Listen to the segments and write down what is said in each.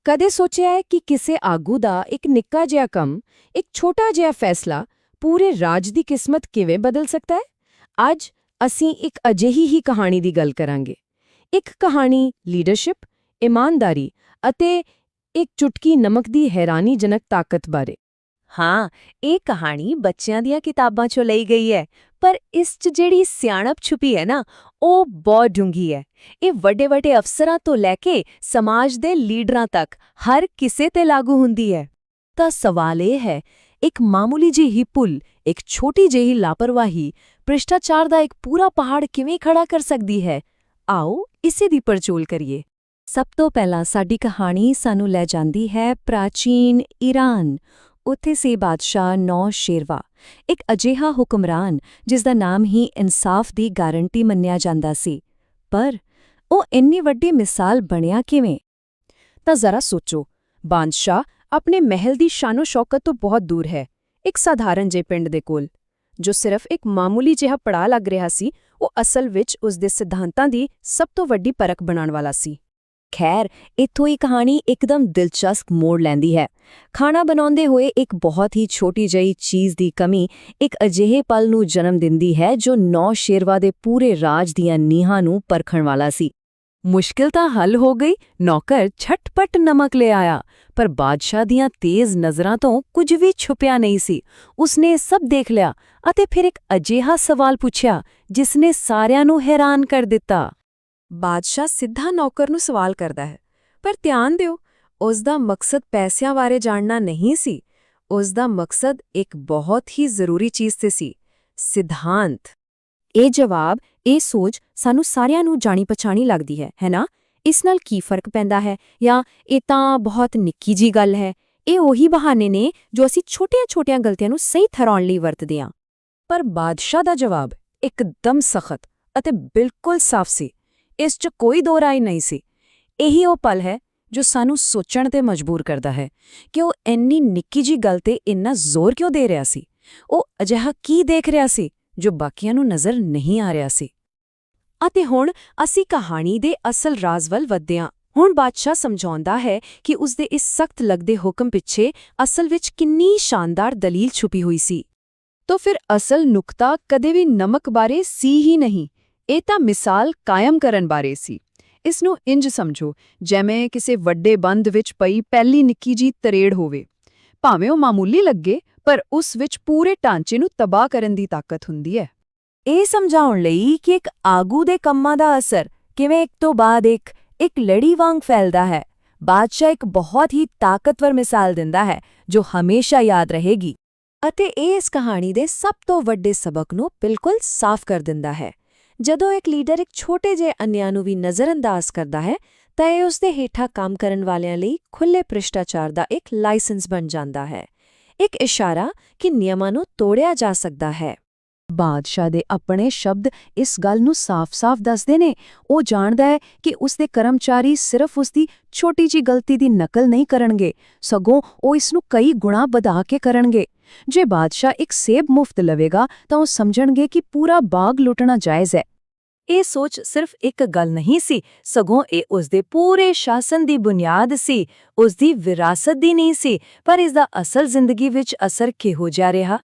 ਕਦੇ ਸੋਚਿਆ ਹੈ ਕਿ ਕਿਸੇ ਆਗੂ ਦਾ ਇੱਕ ਨਿੱਕਾ ਜਿਹਾ ਕੰਮ, ਇੱਕ ਛੋਟਾ ਜਿਹਾ ਫੈਸਲਾ ਪੂਰੇ ਰਾਜ ਦੀ ਕਿਸਮਤ ਕਿਵੇਂ ਬਦਲ ਸਕਦਾ ਹੈ? ਅੱਜ ਅਸੀਂ ਇੱਕ ਅਜਿਹੀ ਹੀ ਕਹਾਣੀ ਦੀ ਗੱਲ ਕਰਾਂਗੇ। ਇੱਕ ਕਹਾਣੀ ਲੀਡਰਸ਼ਿਪ, ਇਮਾਨਦਾਰੀ ਅਤੇ ਇੱਕ ਚੁਟਕੀ ਨਮਕ ਦੀ ਹੈਰਾਨੀਜਨਕ ਤਾਕਤ ਬਾਰੇ। ਹਾਂ, ਇਹ ਕਹਾਣੀ ਬੱਚਿਆਂ ਦੀਆਂ ਕਿਤਾਬਾਂ 'ਚੋਂ ਲਈ ਗਈ ਹੈ, ਪਰ ਇਸ 'ਚ ਜਿਹੜੀ ਸਿਆਣਪ ਛੁਪੀ ਹੈ ਨਾ, ਉਹ ਬਹੁਤ ਡੂੰਘੀ ਹੈ। ਇਹ ਵੱਡੇ-ਵੱਡੇ ਅਫਸਰਾਂ ਤੋਂ ਲੈ ਕੇ ਸਮਾਜ ਦੇ ਲੀਡਰਾਂ ਤੱਕ ਹਰ ਕਿਸੇ ਤੇ ਲਾਗੂ ਹੁੰਦੀ ਹੈ। ਤਾਂ ਸਵਾਲ ਇਹ ਹੈ, ਇੱਕ ਮਾਮੂਲੀ ਜਿਹੀ ਭੁੱਲ, ਇੱਕ ਛੋਟੀ ਜਿਹੀ ਲਾਪਰਵਾਹੀ, ਭ੍ਰਿਸ਼ਟਾਚਾਰ ਦਾ ਇੱਕ ਪੂਰਾ ਪਹਾੜ ਕਿਵੇਂ ਖੜਾ ਕਰ ਸਕਦੀ ਹੈ? ਆਓ ਇਸੇ ਦੀ ਪੜਚੋਲ ਕਰੀਏ। ਸਭ ਤੋਂ ਪਹਿਲਾਂ ਸਾਡੀ ਕਹਾਣੀ ਸਾਨੂੰ ਲੈ ਜਾਂਦੀ ਹੈ ਪ੍ਰਾਚੀਨ ਈਰਾਨ। ਉੱਥੇ ਸੀ ਬਾਦਸ਼ਾਹ ਨੌਸ਼ੇਰਵਾ, ਇੱਕ ਅਜਿਹਾ ਹੁਕਮਰਾਨ ਜਿਸ ਦਾ ਨਾਮ ਹੀ ਇਨਸਾਫ ਦੀ ਗਾਰੰਟੀ ਮੰਨਿਆ ਜਾਂਦਾ ਸੀ। ਪਰ ਉਹ ਇੰਨੀ ਵੱਡੀ ਮਿਸਾਲ ਬਣਿਆ ਕਿਵੇਂ? ਤਾਂ ਜ਼ਰਾ ਸੋਚੋ, ਬਾਦਸ਼ਾਹ ਆਪਣੇ ਮਹਿਲ ਦੀ ਸ਼ਾਨੋ-ਸ਼ੌਕਤ ਤੋਂ ਬਹੁਤ ਦੂਰ ਹੈ। ਇੱਕ ਸਾਧਾਰਨ ਜਿਹੇ ਪਿੰਡ ਦੇ ਕੋਲ, ਜੋ ਸਿਰਫ ਇੱਕ ਮਾਮੂਲੀ ਜਿਹਾ ਪੜਾਅ ਲੱਗ ਰਿਹਾ ਸੀ, ਉਹ ਅਸਲ ਵਿੱਚ ਉਸ ਦੇ ਸਿਧਾਂਤਾਂ ਦੀ ਸਭ ਤੋਂ ਵੱਡੀ ਪਰਖ ਬਣਾਉਣ ਵਾਲਾ ਸੀ। ਖੈਰ, ਇੱਥੋਂ ਹੀ ਕਹਾਣੀ ਇੱਕਦਮ ਦਿਲਚਸਪ ਮੋੜ ਲੈਂਦੀ ਹੈ। ਖਾਣਾ ਬਣਾਉਂਦੇ ਹੋਏ ਇੱਕ ਬਹੁਤ ਹੀ ਛੋਟੀ ਜਿਹੀ ਚੀਜ਼ ਦੀ ਕਮੀ ਇੱਕ ਅਜਿਹੇ ਪਲ ਨੂੰ ਜਨਮ ਦਿੰਦੀ ਹੈ ਜੋ ਨੌਸ਼ੇਰਵਾ ਦੇ ਪੂਰੇ ਰਾਜ ਦੀਆਂ ਨੀਹਾਂ ਨੂੰ ਪਰਖਣ ਵਾਲਾ ਸੀ। ਮੁਸ਼ਕਿਲ ਤਾਂ ਹੱਲ ਹੋ ਗਈ, ਨੌਕਰ ਝਟਪਟ ਨਮਕ ਲੈ ਆਇਆ, ਪਰ ਬਾਦਸ਼ਾਹ ਦੀਆਂ ਤੇਜ਼ ਨਜ਼ਰਾਂ ਤੋਂ ਕੁਝ ਵੀ ਛੁਪਿਆ ਨਹੀਂ ਸੀ। ਉਸਨੇ ਸਭ ਦੇਖ ਲਿਆ ਅਤੇ ਫਿਰ ਇੱਕ ਅਜਿਹਾ ਸਵਾਲ ਪੁੱਛਿਆ ਜਿਸ ਨੇ ਸਾਰਿਆਂ ਨੂੰ ਹੈਰਾਨ ਕਰ ਦਿੱਤਾ। ਬਾਦਸ਼ਾਹ ਸਿੱਧਾ ਨੌਕਰ ਨੂੰ ਸਵਾਲ ਕਰਦਾ ਹੈ, ਪਰ ਧਿਆਨ ਦਿਓ, ਉਸ ਦਾ ਮਕਸਦ ਪੈਸਿਆਂ ਬਾਰੇ ਜਾਣਨਾ ਨਹੀਂ ਸੀ। ਉਸ ਦਾ ਮਕਸਦ ਇੱਕ ਬਹੁਤ ਹੀ ਜ਼ਰੂਰੀ ਚੀਜ਼ ਤੇ ਸੀ, ਸਿਧਾਂਤ। ਇਹ ਜਵਾਬ, ਇਹ ਸੋਚ ਸਾਨੂੰ ਸਾਰਿਆਂ ਨੂੰ ਜਾਣੀ-ਪਛਾਣੀ ਲੱਗਦੀ ਹੈ ਨਾ? ਇਸ ਨਾਲ ਕੀ ਫਰਕ ਪੈਂਦਾ ਹੈ, ਜਾਂ ਇਹ ਤਾਂ ਬਹੁਤ ਨਿੱਕੀ ਜੀ ਗੱਲ ਹੈ? ਇਹ ਉਹੀ ਬਹਾਨੇ ਨੇ ਜੋ ਅਸੀਂ ਛੋਟੀਆਂ-ਛੋਟੀਆਂ ਗਲਤੀਆਂ ਨੂੰ ਸਹੀ ਠਹਿਰਾਉਣ ਲਈ ਵਰਤਦੇ ਹਾਂ। ਪਰ ਬਾਦਸ਼ਾਹ ਦਾ ਜਵਾਬ ਇੱਕਦਮ ਸਖਤ ਅਤੇ ਬਿਲਕੁਲ ਸਾਫ਼ ਸੀ। ਇਸ 'ਚ ਕੋਈ ਦੋ ਰਾਏ ਨਹੀਂ ਸੀ। ਇਹੀ ਉਹ ਪਲ ਹੈ ਜੋ ਸਾਨੂੰ ਸੋਚਣ ਤੇ ਮਜਬੂਰ ਕਰਦਾ ਹੈ ਕਿ ਉਹ ਇੰਨੀ ਨਿੱਕੀ ਜੀ ਗੱਲ ਤੇ ਇੰਨਾ ਜ਼ੋਰ ਕਿਉਂ ਦੇ ਰਿਹਾ ਸੀ। ਉਹ ਅਜਿਹਾ ਕੀ ਦੇਖ ਰਿਹਾ ਸੀ ਜੋ ਬਾਕੀਆਂ ਨੂੰ ਨਜ਼ਰ ਨਹੀਂ ਆ ਰਿਹਾ ਸੀ? ਅਤੇ ਹੁਣ ਅਸੀਂ ਕਹਾਣੀ ਦੇ ਅਸਲ ਰਾਜ਼ ਵੱਲ ਵਧਦੇ ਹਾਂ। ਹੁਣ ਬਾਦਸ਼ਾਹ ਸਮਝਾਉਂਦਾ ਹੈ ਕਿ ਉਸ ਦੇ ਇਸ ਸਖਤ ਲੱਗਦੇ ਹੁਕਮ ਪਿੱਛੇ ਅਸਲ ਵਿੱਚ ਕਿੰਨੀ ਸ਼ਾਨਦਾਰ ਦਲੀਲ ਛੁਪੀ ਹੋਈ ਸੀ। ਤਾਂ ਫਿਰ ਅਸਲ ਨੁਕਤਾ ਕਦੇ ਵੀ ਨਮਕ ਬਾਰੇ ਸੀ ਹੀ ਨਹੀਂ, ਇਹ ਤਾਂ ਮਿਸਾਲ ਕਾਇਮ ਕਰਨ ਬਾਰੇ ਸੀ। ਇਸ ਨੂੰ ਇੰਜ ਸਮਝੋ, ਜਿਵੇਂ ਕਿਸੇ ਵੱਡੇ ਬੰਦ ਵਿੱਚ ਪਈ ਪਹਿਲੀ ਨਿੱਕੀ ਜੀ ਤਰੇੜ ਹੋਵੇ। ਭਾਵੇਂ ਉਹ ਮਾਮੂਲੀ ਲੱਗੇ, ਪਰ ਉਸ ਵਿੱਚ ਪੂਰੇ ਢਾਂਚੇ ਨੂੰ ਤਬਾਹ ਕਰਨ ਦੀ ਤਾਕਤ ਹੁੰਦੀ ਹੈ। ਇਹ ਸਮਝਾਉਣ ਲਈ ਕਿ ਇੱਕ ਆਗੂ ਦੇ ਕੰਮਾਂ ਦਾ ਅਸਰ ਕਿਵੇਂ ਇੱਕ ਤੋਂ ਬਾਅਦ ਇੱਕ ਲੜੀ ਵਾਂਗ ਫੈਲਦਾ ਹੈ, ਬਾਦਸ਼ਾਹ ਇੱਕ ਬਹੁਤ ਹੀ ਤਾਕਤਵਰ ਮਿਸਾਲ ਦਿੰਦਾ ਹੈ ਜੋ ਹਮੇਸ਼ਾ ਯਾਦ ਰਹੇਗੀ। ਅਤੇ ਇਹ ਇਸ ਕਹਾਣੀ ਦੇ ਸਭ ਤੋਂ ਵੱਡੇ ਸਬਕ ਨੂੰ ਬਿਲਕੁਲ ਸਾਫ਼ ਕਰ ਦਿੰਦਾ ਹੈ। ਜਦੋਂ ਇੱਕ ਲੀਡਰ ਇੱਕ ਛੋਟੇ ਜਿਹੇ ਅਨਿਆਂ ਨੂੰ ਵੀ ਨਜ਼ਰਅੰਦਾਜ਼ ਕਰਦਾ ਹੈ, ਤਾਂ ਇਹ ਉਸ ਦੇ ਹੇਠਾਂ ਕੰਮ ਕਰਨ ਵਾਲਿਆਂ ਲਈ ਖੁੱਲ੍ਹੇ ਭ੍ਰਿਸ਼ਟਾਚਾਰ ਦਾ ਇੱਕ ਲਾਇਸੈਂਸ ਬਣ ਜਾਂਦਾ ਹੈ, ਇੱਕ ਇਸ਼ਾਰਾ ਕਿ ਨਿਯਮਾਂ ਨੂੰ ਤੋੜਿਆ ਜਾ ਸਕਦਾ ਹੈ। ਬਾਦਸ਼ਾਹ ਦੇ ਆਪਣੇ ਸ਼ਬਦ ਇਸ ਗੱਲ ਨੂੰ ਸਾਫ਼-ਸਾਫ਼ ਦੱਸਦੇ ਨੇ। ਉਹ ਜਾਣਦਾ ਹੈ ਕਿ ਉਸ ਦੇ ਕਰਮਚਾਰੀ ਸਿਰਫ ਉਸ ਦੀ ਛੋਟੀ ਜਿਹੀ ਗਲਤੀ ਦੀ ਨਕਲ ਨਹੀਂ ਕਰਨਗੇ, ਸਗੋਂ ਉਹ ਇਸ ਨੂੰ ਕਈ ਗੁਣਾ ਵਧਾ ਕੇ ਕਰਨਗੇ। ਜੇ ਬਾਦਸ਼ਾਹ ਇੱਕ ਸੇਬ ਮੁਫਤ ਲਵੇਗਾ ਤਾਂ ਉਹ ਸਮਝਣਗੇ ਕਿ ਪੂਰਾ ਬਾਗ ਲੁੱਟਣਾ ਜਾਇਜ਼ ਹੈ। ਇਹ ਸੋਚ ਸਿਰਫ ਇੱਕ ਗੱਲ ਨਹੀਂ ਸੀ, ਸਗੋਂ ਇਹ ਉਸ ਦੇ ਪੂਰੇ ਸ਼ਾਸਨ ਦੀ ਬੁਨਿਆਦ ਸੀ, ਉਸ ਦੀ ਵਿਰਾਸਤ ਦੀ ਨਹੀਂ ਸੀ। ਪਰ ਇਸ ਦਾ ਅਸਲ ਜ਼ਿੰਦਗੀ ਵਿੱਚ ਅਸਰ ਕਿਹੋ ਜਿਹਾ ਰਿਹਾ?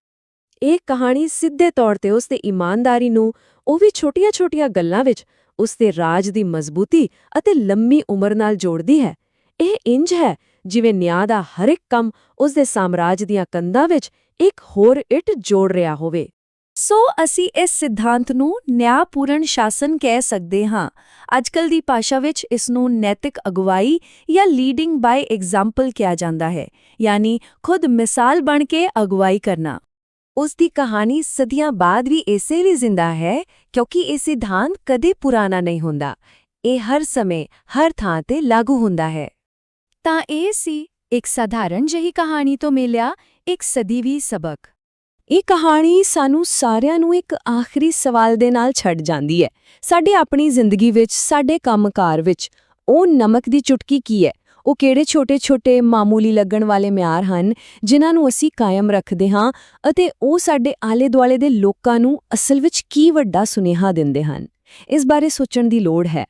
ਇਹ ਕਹਾਣੀ ਸਿੱਧੇ ਤੌਰ ਤੇ ਉਸ ਦੇ ਇਮਾਨਦਾਰੀ ਨੂੰ, ਉਹ ਵੀ ਛੋਟੀਆਂ-ਛੋਟੀਆਂ ਗੱਲਾਂ ਵਿੱਚ, ਉਸ ਦੇ ਰਾਜ ਦੀ ਮਜ਼ਬੂਤੀ ਅਤੇ ਲੰਮੀ ਉਮਰ ਨਾਲ ਜੋੜਦੀ ਹੈ। ਇਹ ਇੰਜ ਹੈ ਜਿਵੇਂ ਨਿਆਂ ਦਾ ਹਰ ਇੱਕ ਕੰਮ ਉਸ ਦੇ ਸਾਮਰਾਜ ਦੀਆਂ ਕੰਧਾਂ ਵਿੱਚ ਇੱਕ ਹੋਰ ਇੱਟ ਜੋੜ ਰਿਹਾ ਹੋਵੇ। ਸੋ ਅਸੀਂ ਇਸ ਸਿਧਾਂਤ ਨੂੰ ਨਿਆਂਪੂਰਨ ਸ਼ਾਸਨ ਕਹਿ ਸਕਦੇ ਹਾਂ। ਅੱਜਕੱਲ੍ਹ ਦੀ ਭਾਸ਼ਾ ਵਿੱਚ ਇਸ ਨੂੰ ਨੈਤਿਕ ਅਗਵਾਈ ਜਾਂ ਲੀਡਿੰਗ ਬਾਏ ਐਗਜ਼ਾਮਪਲ ਕਿਹਾ ਜਾਂਦਾ ਹੈ, ਯਾਨੀ ਖੁਦ ਮਿਸਾਲ ਬਣ ਕੇ ਅਗਵਾਈ ਕਰਨਾ। ਉਸ ਦੀ ਕਹਾਣੀ ਸਦੀਆਂ ਬਾਅਦ ਵੀ ਇਸੇ ਲਈ ਜ਼ਿੰਦਾ ਹੈ ਕਿਉਂਕਿ ਇਹ ਸਿਧਾਂਤ ਕਦੇ ਪੁਰਾਣਾ ਨਹੀਂ ਹੁੰਦਾ। ਇਹ ਹਰ ਸਮੇਂ, ਹਰ ਥਾਂ ਤੇ ਲਾਗੂ ਹੁੰਦਾ ਹੈ। ਤਾਂ ਇਹ ਸੀ ਇੱਕ ਸਾਧਾਰਨ ਜਿਹੀ ਕਹਾਣੀ ਤੋਂ ਮਿਲਿਆ ਇੱਕ ਸਦੀਵੀ ਸਬਕ। ਇਹ ਕਹਾਣੀ ਸਾਨੂੰ ਸਾਰਿਆਂ ਨੂੰ ਇੱਕ ਆਖਰੀ ਸਵਾਲ ਦੇ ਨਾਲ ਛੱਡ ਜਾਂਦੀ ਹੈ। ਸਾਡੇ ਆਪਣੀ ਜ਼ਿੰਦਗੀ ਵਿੱਚ, ਸਾਡੇ ਕੰਮਕਾਰ ਵਿੱਚ ਉਹ ਨਮਕ ਦੀ ਚੁਟਕੀ ਕੀ ਹੈ? ਉਹ ਕਿਹੜੇ ਛੋਟੇ-ਛੋਟੇ ਮਾਮੂਲੀ ਲੱਗਣ ਵਾਲੇ ਮਿਆਰ ਹਨ ਜਿਨ੍ਹਾਂ ਨੂੰ ਅਸੀਂ ਕਾਇਮ ਰੱਖਦੇ ਹਾਂ, ਅਤੇ ਉਹ ਸਾਡੇ ਆਲੇ-ਦੁਆਲੇ ਦੇ ਲੋਕਾਂ ਨੂੰ ਅਸਲ ਵਿੱਚ ਕੀ ਵੱਡਾ ਸੁਨੇਹਾ ਦਿੰਦੇ ਹਨ? ਇਸ ਬਾਰੇ ਸੋਚਣ ਦੀ ਲੋੜ ਹੈ।